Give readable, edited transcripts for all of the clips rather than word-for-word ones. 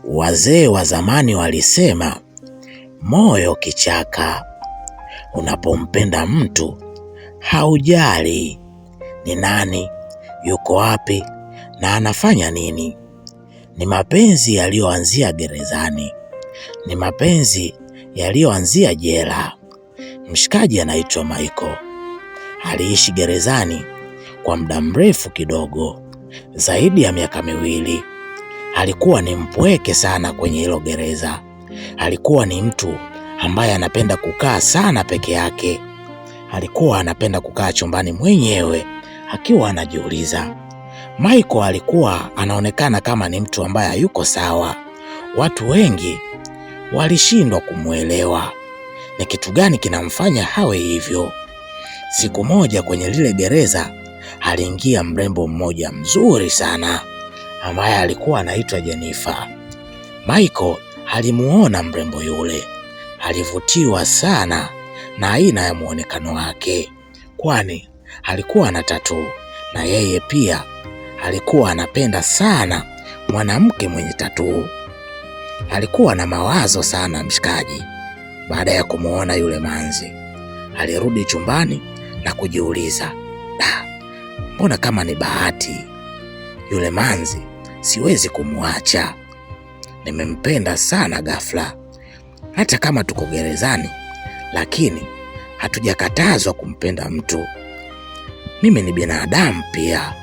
Wazee wa zamani walisema, moyo kichaka. Unapompenda mtu, haujali ni nani, yuko wapi na anafanya nini. Ni mapenzi yaliyoanzia gerezani. Ni mapenzi yaliyoanzia jela. Mshikaji anaitwa Michael. Aliishi gerezani kwa muda mrefu kidogo, zaidi ya miaka 2. Alikuwa ni mpweke sana kwenye hilo gereza. Alikuwa ni mtu ambaye anapenda kukaa sana peke yake. Alikuwa anapenda kukaa chumbani mwenyewe akiwa anajiuliza. Michael alikuwa anaonekana kama ni mtu ambaye hayuko sawa. Watu wengi walishindwa kumuelewa. Ni kitu gani kinamfanya hawe hivyo? Siku moja kwenye lile gereza aliingia mrembo mmoja mzuri sana ambaye alikuwa anaitwa Jennifer. Michael alimuona mrembo yule. Alivutiwa sana na aina ya muonekano wake, kwani alikuwa na tattoo, na yeye pia alikuwa anapenda sana mwanamke mwenye tattoo. Alikuwa na mawazo sana mshikaji. Baada ya kumuona yule manzi, alirudi chumbani na kujiuliza, mbona kama ni bahati, yule manzi siwezi kumwacha. Nimempenda sana ghafla. Hata kama tuko gerezani, lakini hatujakatazwa kumpenda mtu. Mimi ni binadamu pia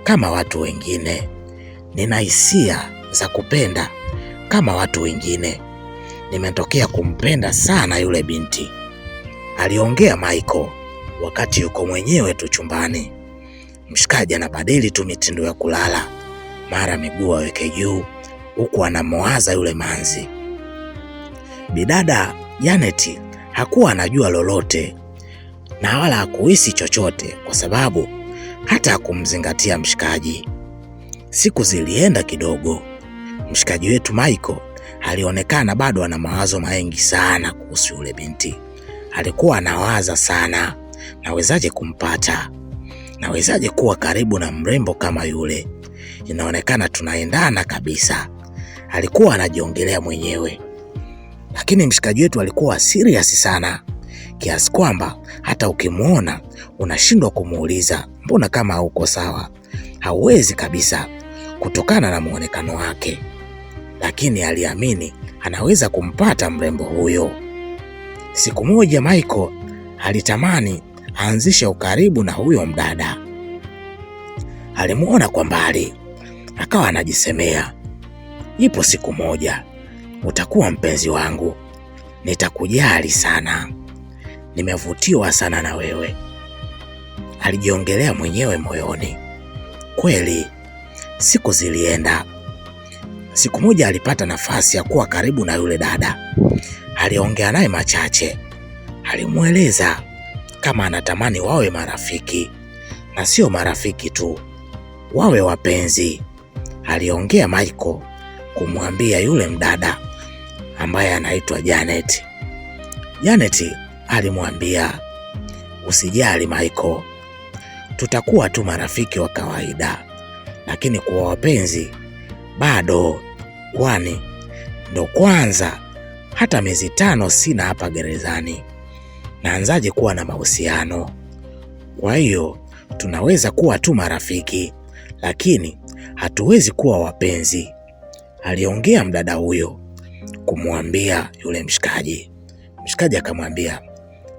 kama watu wengine. Nina hisia za kupenda kama watu wengine. Nimetokea kumpenda sana yule binti, aliongea Michael wakati yuko mwenyewe tu chumbani. Mshikaji anabadili tu mitindo ya kulala, mara miguu aweke juu, huku anamwaza yule manzi. Bidada Janet hakuwa anajua lolote na wala hakuhisi chochote, kwa sababu hata hakumzingatia mshikaji. Siku zilienda kidogo. Mshikaji wetu Michael alionekana bado ana mawazo mengi sana kuhusu yule binti. Alikuwa anawaza sana, nawezaje kumpata? Nawezaje kuwa karibu na mrembo kama yule? Inaonekana tunaendana kabisa. Alikuwa anajiongelea mwenyewe. Lakini mshikaji wetu alikuwa serious sana, kiasi kwamba hata ukimuona unashindwa kumuuliza, mbona kama hauko sawa? Hauwezi kabisa kutokana na muonekano wake. Lakini aliamini anaweza kumpata mrembo huyo. Siku moja Michael alitamani aanzishe ukaribu na huyo mdada. Alimuona kwa mbali, akawa anajisemea, ipo siku moja utakuwa mpenzi wangu, nitakujali sana, nimevutiwa sana na wewe. Alijiongelea mwenyewe moyoni. Kweli siku zilienda. Siku moja alipata nafasi ya kuwa karibu na yule dada. Aliongea naye machache. Alimueleza kama anatamani wawe marafiki, na sio marafiki tu, wawe wapenzi. Aliongea Michael kumwambia yule mdada ambaye anaitwa Janet. Janet alimwambia, usijali Michael, tutakuwa tu marafiki wa kawaida, lakini kuwa wapenzi bado, kwani ndo kwanza hata miezi 5 sina hapa gerezani. Naanzaje kuwa na mahusiano? Kwa hiyo tunaweza kuwa tu marafiki, lakini hatuwezi kuwa wapenzi. Aliongea mdada huyo kumwambia yule mshikaji. Mshikaji akamwambia,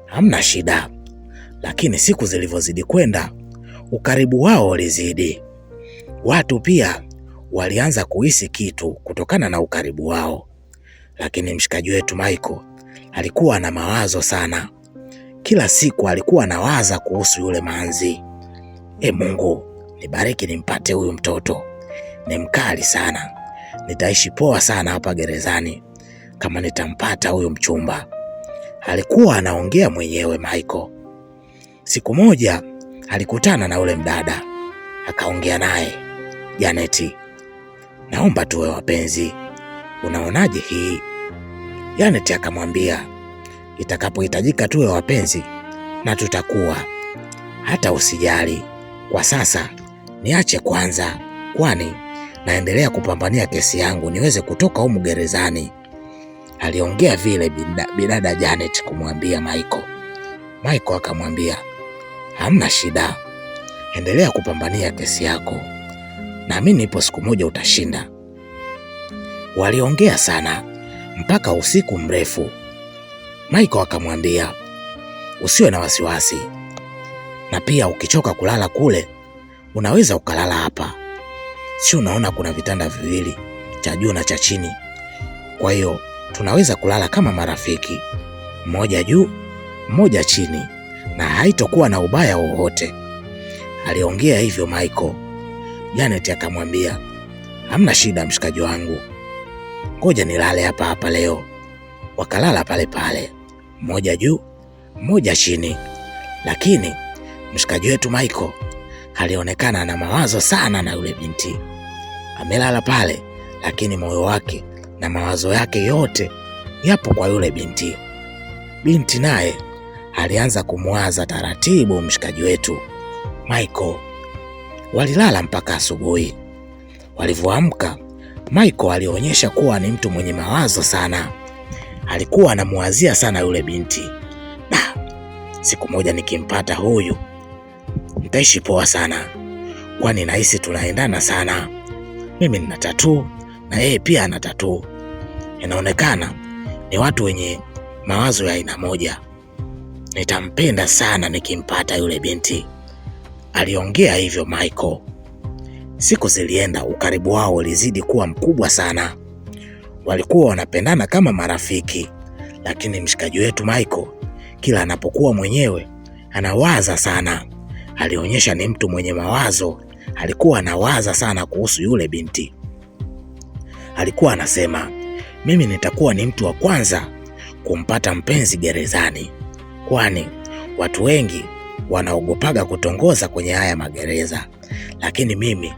hamna shida. Lakini siku zilivyozidi kwenda, ukaribu wao ulizidi. Watu pia walianza kuhisi kitu kutokana na ukaribu wao. Lakini mshikaji wetu Michael alikuwa na mawazo sana. Kila siku alikuwa anawaza kuhusu yule manzi. Mungu, nibariki nimpate huyu mtoto. Ni mkali sana. Nitaishi poa sana hapa gerezani kama nitampata huyu mchumba. Alikuwa anaongea mwenyewe Michael. Siku moja alikutana na yule mdada, akaongea naye, Janet, naomba tuwe wapenzi, unaonaje hii? Janet akamwambia, itakapohitajika tuwe wapenzi na tutakuwa, hata usijali. Kwa sasa niache kwanza, kwani naendelea kupambania kesi yangu niweze kutoka humu gerezani. Aliongea vile bidada Janet kumwambia Michael. Michael akamwambia, hamna shida, endelea kupambania kesi yako, naamini ipo siku moja utashinda. Waliongea sana mpaka usiku mrefu. Michael akamwambia, usiwe na wasiwasi, na pia ukichoka kulala kule unaweza ukalala hapa. Si unaona kuna vitanda viwili, cha juu na cha chini, kwa hiyo tunaweza kulala kama marafiki, mmoja juu mmoja chini, na haitokuwa na ubaya wowote. Aliongea hivyo Michael. Janet akamwambia, hamna shida mshikaji wangu, ngoja nilale hapa hapa leo. Wakalala pale pale, mmoja juu mmoja chini. Lakini mshikaji wetu Michael alionekana na mawazo sana na yule binti. Amelala pale, lakini moyo wake na mawazo yake yote yapo kwa yule binti. Binti naye alianza kumwaza taratibu mshikaji wetu Michael. Walilala mpaka asubuhi. Walivyoamka, Michael alionyesha kuwa ni mtu mwenye mawazo sana. Alikuwa anamuwazia sana yule binti. Siku moja nikimpata huyu nitaishi poa sana, kwani nahisi tunaendana sana. Mimi nina tattoo na yeye pia ana tattoo. Inaonekana ni watu wenye mawazo ya aina moja. Nitampenda sana nikimpata yule binti. Aliongea hivyo Michael. Siku zilienda, ukaribu wao ulizidi kuwa mkubwa sana. Walikuwa wanapendana kama marafiki, lakini mshikaji wetu Michael kila anapokuwa mwenyewe anawaza sana. Alionyesha ni mtu mwenye mawazo. Alikuwa anawaza sana kuhusu yule binti. Alikuwa anasema, mimi nitakuwa ni mtu wa kwanza kumpata mpenzi gerezani, kwani watu wengi wanaogopaga kutongoza kwenye haya magereza, lakini mimi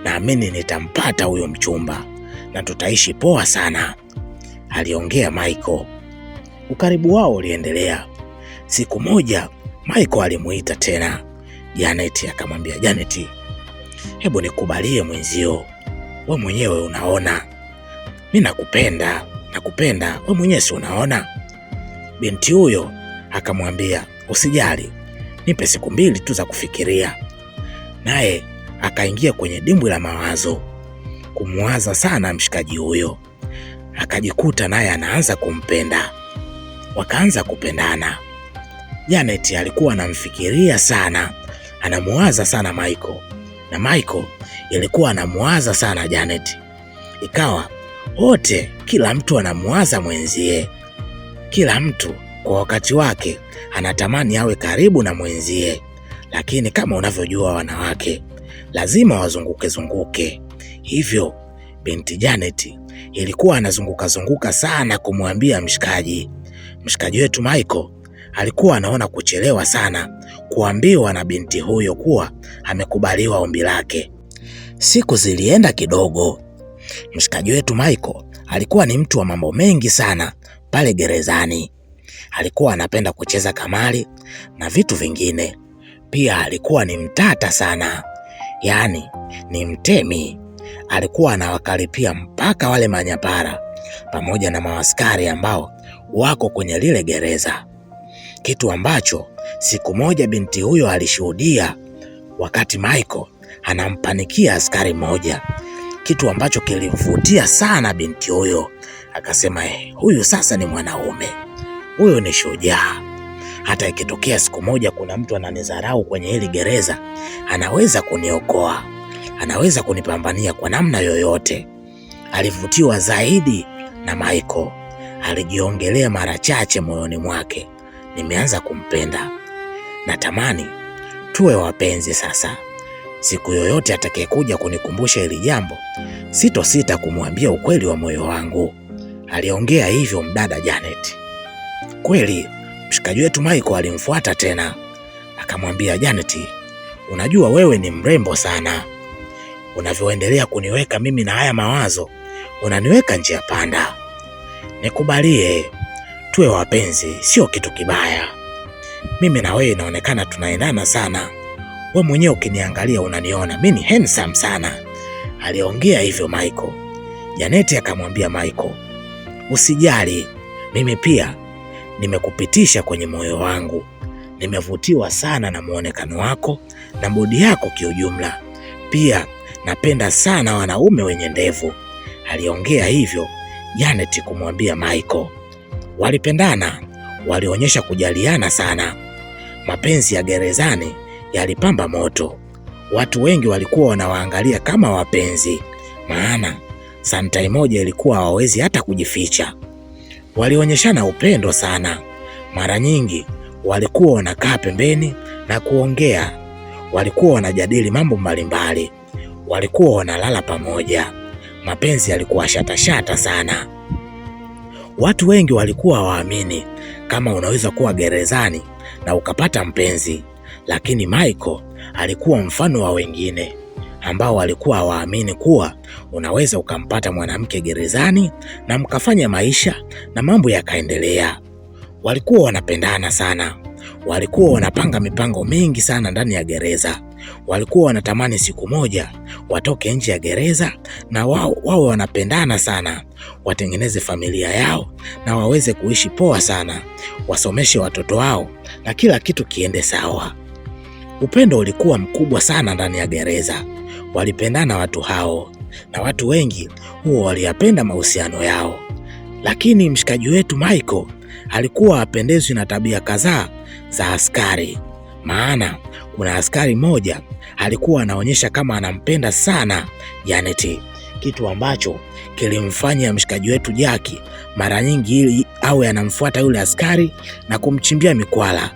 naamini nitampata huyo mchumba na tutaishi poa sana. Aliongea Michael. Ukaribu wao uliendelea. Siku moja Michael alimuita tena Janet. Akamwambia, Janet, hebu nikubalie mwenzio, we mwenyewe unaona mimi nakupenda, we mwenyewe si unaona. Binti huyo akamwambia, usijali, nipe siku 2 tu za kufikiria. Naye akaingia kwenye dimbwi la mawazo, kumwaza sana mshikaji huyo. Akajikuta naye anaanza kumpenda. Wakaanza kupendana. Janet alikuwa anamfikiria sana, anamuwaza sana Michael, na Michael ilikuwa anamuwaza sana Janet. Ikawa wote, kila mtu anamuwaza mwenzie. Kila mtu kwa wakati wake anatamani awe karibu na mwenzie, lakini kama unavyojua wanawake lazima wazunguke. Hivyo binti Janet ilikuwa anazunguka sana kumwambia mshikaji wetu Michael. Alikuwa anaona kuchelewa sana kuambiwa na binti huyo kuwa amekubaliwa ombi lake. Siku zilienda kidogo. Mshikaji wetu Michael alikuwa ni mtu wa mambo mengi sana pale gerezani. Alikuwa anapenda kucheza kamari na vitu vingine. Pia alikuwa ni mtata sana, yaani ni mtemi. Alikuwa anawakaripia mpaka wale manyapara pamoja na maaskari ambao wako kwenye lile gereza, kitu ambacho siku moja binti huyo alishuhudia wakati Michael anampanikia askari mmoja, kitu ambacho kilimvutia sana binti huyo. Akasema, huyu sasa ni mwanaume, huyu ni shujaa. Hata ikitokea siku moja kuna mtu ananidharau kwenye hili gereza, anaweza kuniokoa, anaweza kunipambania kwa namna yoyote. Alivutiwa zaidi na Michael. Alijiongelea mara chache moyoni mwake, nimeanza kumpenda, natamani tuwe wapenzi sasa. Siku yoyote atakayekuja kunikumbusha hili jambo, sitosita kumwambia ukweli wa moyo wangu. Aliongea hivyo mdada Janet. Kweli mshikaji wetu Michael alimfuata tena, akamwambia, Janet, unajua wewe ni mrembo sana. Unavyoendelea kuniweka mimi na haya mawazo, unaniweka njia panda. Nikubalie tuwe wapenzi, sio kitu kibaya. Mimi na wewe inaonekana tunaendana sana. Wewe mwenyewe ukiniangalia unaniona mimi ni handsome sana. Aliongea hivyo Michael. Janeti akamwambia Michael, usijali, mimi pia nimekupitisha kwenye moyo wangu. Nimevutiwa sana na muonekano wako na bodi yako kiujumla. Pia napenda sana wanaume wenye ndevu. Aliongea hivyo Janeti kumwambia Michael. Walipendana, walionyesha kujaliana sana. Mapenzi ya gerezani yalipamba moto. Watu wengi walikuwa wanawaangalia kama wapenzi, maana santai moja ilikuwa hawawezi hata kujificha. Walionyeshana upendo sana. Mara nyingi walikuwa wanakaa pembeni na kuongea. Walikuwa wanajadili mambo mbalimbali. Walikuwa wanalala pamoja. Mapenzi yalikuwa shata sana. Watu wengi walikuwa hawaamini kama unaweza kuwa gerezani na ukapata mpenzi, lakini Michael alikuwa mfano wa wengine ambao walikuwa hawaamini kuwa unaweza ukampata mwanamke gerezani na mkafanya maisha na mambo yakaendelea. Walikuwa wanapendana sana. Walikuwa wanapanga mipango mingi sana ndani ya gereza. Walikuwa wanatamani siku moja watoke nje ya gereza na wao wanapendana sana, watengeneze familia yao na waweze kuishi poa sana, wasomeshe watoto wao na kila kitu kiende sawa. Upendo ulikuwa mkubwa sana ndani ya gereza. Walipendana watu hao na watu wengi huwa waliyapenda mahusiano yao. Lakini mshikaji wetu Michael alikuwa hapendezwi na tabia kadhaa za askari. Maana kuna askari mmoja alikuwa anaonyesha kama anampenda sana Janeti, kitu ambacho kilimfanya mshikaji wetu Jackie mara nyingi ili awe anamfuata yule askari na kumchimbia mikwala.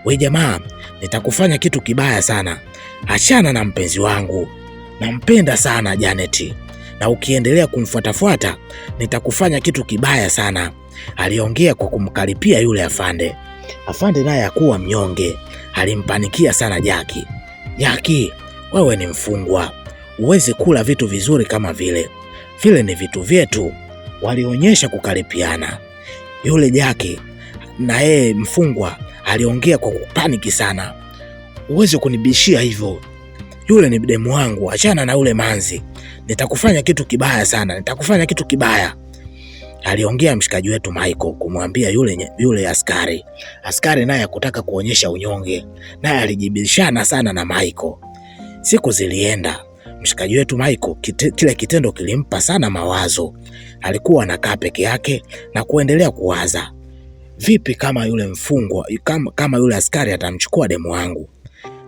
We jamaa, nitakufanya kitu kibaya sana. Achana na mpenzi wangu. Nampenda sana Janeti, na ukiendelea kumfuatafuata nitakufanya kitu kibaya sana. Aliongea kwa kumkaripia yule afande. Afande naye hakuwa mnyonge. Alimpanikia sana Jackie. Jackie, wewe ni mfungwa. Uwezi kula vitu vizuri kama vile. Vile ni vitu vyetu. Walionyesha kukaripiana. Yule Jackie na yeye mfungwa aliongea kwa kupaniki sana. Uwezi kunibishia hivyo. Yule ni demu wangu, achana na ule manzi. Nitakufanya kitu kibaya sana, nitakufanya kitu kibaya. Aliongea mshikaji wetu Michael kumwambia yule askari. Askari naye hakutaka kuonyesha unyonge, naye alijibishana sana na Michael. Siku zilienda. Mshikaji wetu Michael kile kitendo kilimpa sana mawazo. Alikuwa anakaa peke yake na kuendelea kuwaza. Vipi kama yule mfungwa, kama yule askari atamchukua demu wangu?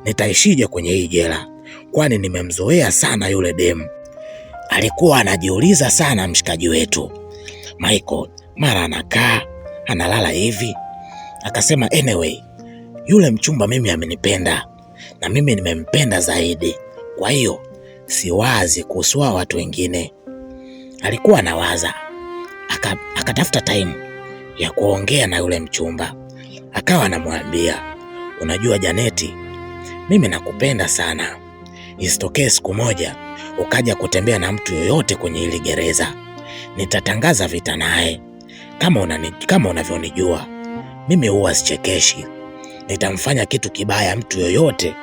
Nitaishije kwenye hii jela? Kwani nimemzoea sana yule demu. Alikuwa anajiuliza sana mshikaji wetu Michael. Mara anakaa analala hivi. Akasema anyway, yule mchumba mimi amenipenda na mimi nimempenda zaidi. Kwa hiyo siwazi kuhusu watu wengine. Alikuwa anawaza. Akatafuta time ya kuongea na yule mchumba. Akawa anamwambia, unajua Janeti, mimi nakupenda sana. Isitokee siku moja ukaja kutembea na mtu yoyote kwenye hili gereza, nitatangaza vita naye. Kama unavyonijua mimi huwa sichekeshi. Nitamfanya kitu kibaya mtu yoyote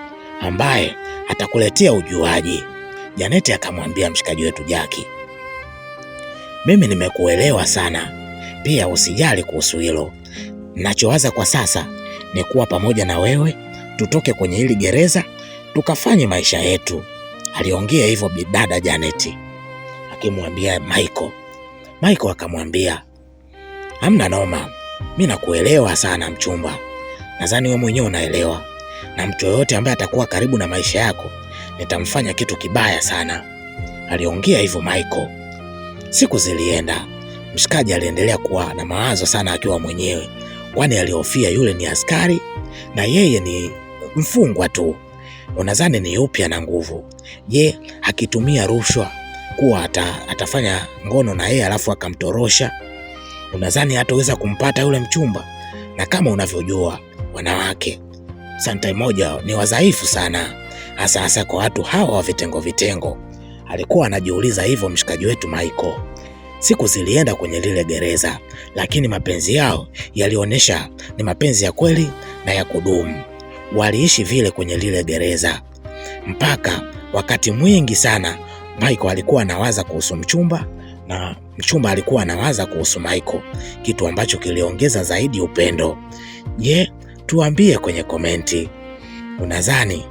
ambaye atakuletea ujuaji. Janeti akamwambia mshikaji wetu Jackie, mimi nimekuelewa sana. Pia usijali kuhusu hilo. Ninachowaza kwa sasa ni kuwa pamoja na wewe, tutoke kwenye hili gereza tukafanye maisha yetu. Aliongea hivyo bidada Janeti akimwambia Michael. Michael akamwambia, hamna noma, mimi nakuelewa sana mchumba. Nadhani wewe mwenyewe unaelewa. Na mtu yoyote ambaye atakuwa karibu na maisha yako nitamfanya kitu kibaya sana. Aliongea hivyo Michael. Siku zilienda. Mshikaji aliendelea kuwa na mawazo sana akiwa mwenyewe, kwani alihofia yule ni askari na yeye ni mfungwa tu. Unadhani ni yupi ana nguvu? Je, akitumia rushwa kuwa atafanya ngono na yeye alafu akamtorosha? Unadhani hataweza kumpata yule mchumba? Na kama unavyojua wanawake santai moja ni wadhaifu sana, hasa kwa watu hawa wa vitengo. Alikuwa anajiuliza hivyo mshikaji wetu Michael. Siku zilienda kwenye lile gereza, lakini mapenzi yao yalionyesha ni mapenzi ya kweli na ya kudumu. Waliishi vile kwenye lile gereza mpaka wakati mwingi sana Michael alikuwa anawaza kuhusu mchumba na mchumba alikuwa anawaza kuhusu Michael, kitu ambacho kiliongeza zaidi upendo. Je, tuambie kwenye komenti, unadhani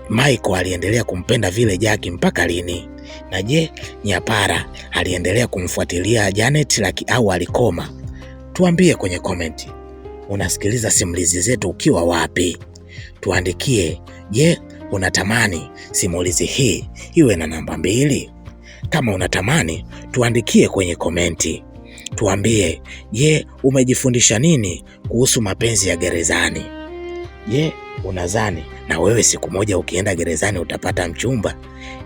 Michael aliendelea kumpenda vile Jack mpaka lini? Na je, Nyapara aliendelea kumfuatilia Janet au alikoma? Tuambie kwenye komenti. Unasikiliza simulizi zetu ukiwa wapi? Tuandikie, je, unatamani simulizi hii iwe na namba 2? Kama unatamani, tuandikie kwenye komenti. Tuambie, je, umejifundisha nini kuhusu mapenzi ya gerezani? Je, unadhani na wewe siku moja ukienda gerezani utapata mchumba?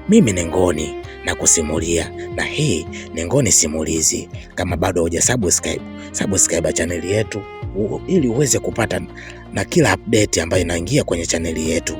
Mimi ni Ngoni na kusimulia, na hii ni Ngoni Simulizi. Kama bado hujasubscribe channel yetu ili uweze kupata na kila update ambayo inaingia kwenye channel yetu.